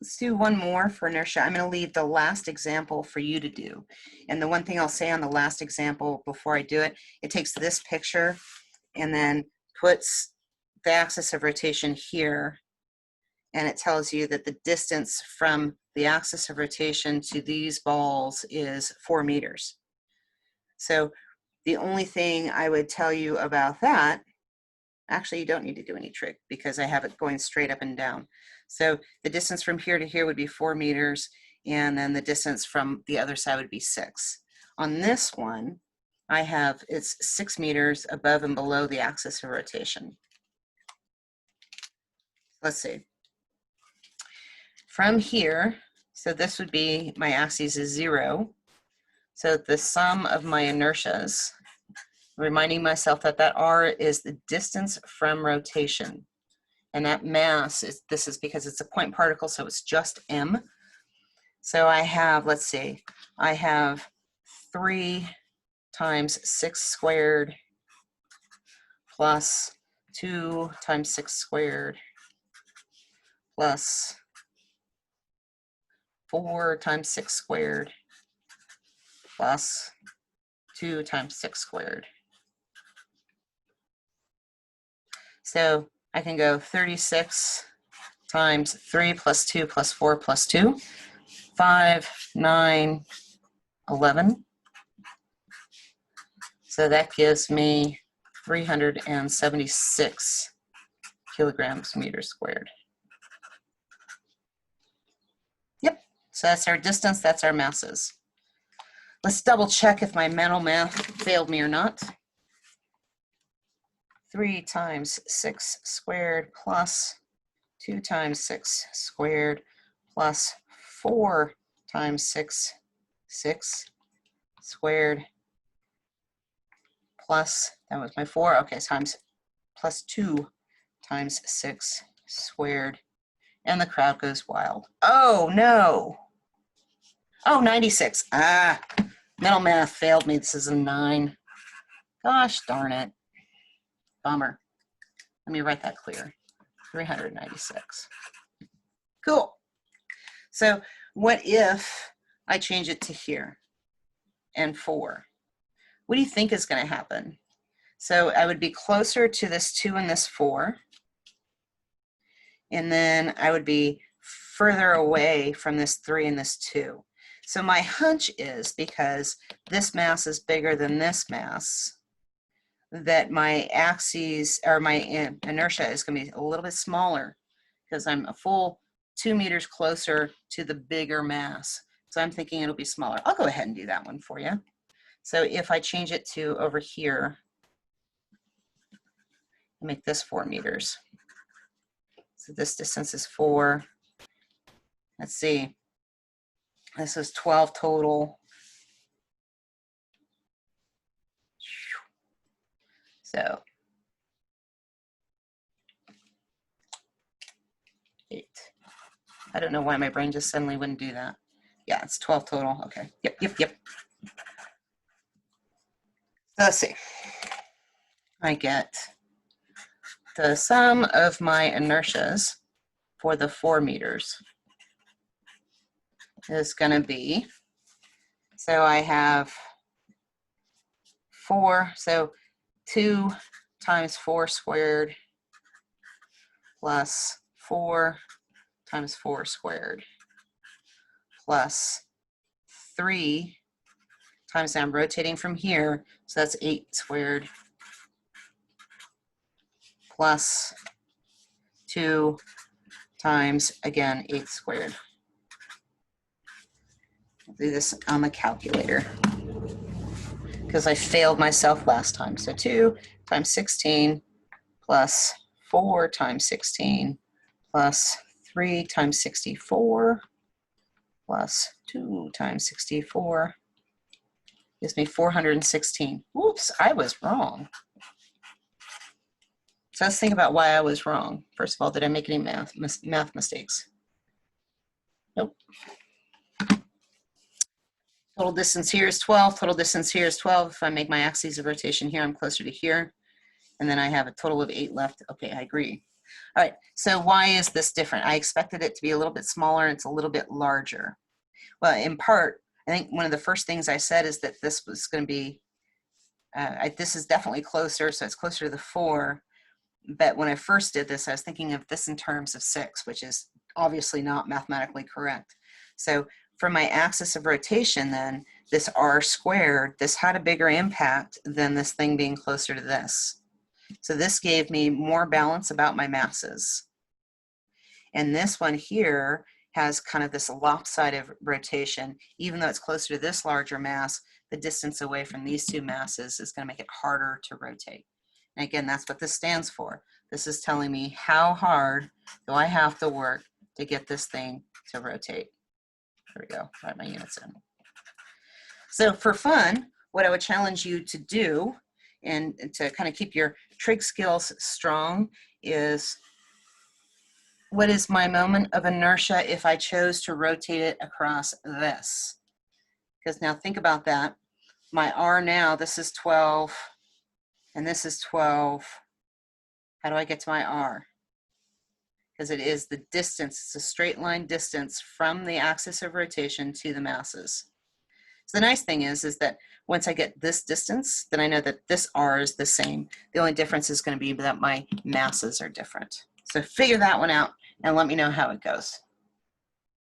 Let's do one more for inertia. I'm going to leave the last example for you to do. And the one thing I'll say on the last example before I do it, it takes this picture and then puts the axis of rotation here, and it tells you that the distance from the axis of rotation to these balls is 4 meters. So the only thing I would tell you about that, actually you don't need to do any trick because I have it going straight up and down. So the distance from here to here would be 4 meters, and then the distance from the other side would be 6. On this one, I have it's 6 meters above and below the axis of rotation. Let's see. From here, so this would be my axis is 0. So the sum of my inertias, reminding myself that that r is the distance from rotation. And that mass, this is because it's a point particle, so it's just m. So I have, let's see, I have 3 times 6 squared plus 2 times 6 squared plus 4 times 6 squared plus 2 times 6 squared. So I can go 36 times 3 plus 2 plus 4 plus 2, 5, 9, 11. So that gives me 376 kilograms meters squared. Yep, so that's our distance, that's our masses. Let's double check if my mental math failed me or not. 3 times 6 squared plus 2 times 6 squared plus 4 times 6 squared plus, that was my 4, okay, times plus 2 times 6 squared, and the crowd goes wild. Oh no! Oh, 96. Ah, mental math failed me. This is a 9. Gosh darn it. Bummer. Let me write that clear. 396. Cool. So what if I change it to here and 4? What do you think is going to happen? So I would be closer to this 2 and this 4. And then I would be further away from this 3 and this 2. So my hunch is, because this mass is bigger than this mass, that my axes, or my inertia, is going to be a little bit smaller because I'm a full 2 meters closer to the bigger mass. So I'm thinking it'll be smaller. I'll go ahead and do that one for you. So if I change it to over here, I'll make this 4 meters. So this distance is 4. Let's see. This is 12 total. So 8. I don't know why my brain just suddenly wouldn't do that. Yeah, it's 12 total. Okay. Yep. Let's see. I get the sum of my inertias for the 4 meters is going to be, so I have 4, so 2 times 4 squared plus 4 times 4 squared plus 3 times, I'm rotating from here, so that's 8 squared plus 2 times, again, 8 squared. I'll do this on the calculator because I failed myself last time. So 2 times 16 plus 4 times 16 plus 3 times 64 plus 2 times 64 gives me 416. Whoops, I was wrong. So let's think about why I was wrong. First of all, did I make any math mistakes? Nope. Total distance here is 12. Total distance here is 12. If I make my axis of rotation here, I'm closer to here. And then I have a total of 8 left. Okay, I agree. All right, so why is this different? I expected it to be a little bit smaller, and it's a little bit larger. Well, in part, I think one of the first things I said is that this was going to be, this is definitely closer, so it's closer to the 4. But when I first did this, I was thinking of this in terms of 6, which is obviously not mathematically correct. So for my axis of rotation then, this r squared, this had a bigger impact than this thing being closer to this. So this gave me more balance about my masses. And this one here has kind of this lopsided rotation. Even though it's closer to this larger mass, the distance away from these two masses is going to make it harder to rotate. And again, that's what this stands for. This is telling me how hard do I have to work to get this thing to rotate. There we go, write my units in. So for fun, what I would challenge you to do, and to kind of keep your trig skills strong, is what is my moment of inertia if I chose to rotate it across this? Because now think about that. My r now, this is 12, and this is 12. How do I get to my r? Because it is the distance, it's a straight line distance from the axis of rotation to the masses. So the nice thing is that once I get this distance, then I know that this r is the same. The only difference is going to be that my masses are different. So figure that one out and let me know how it goes.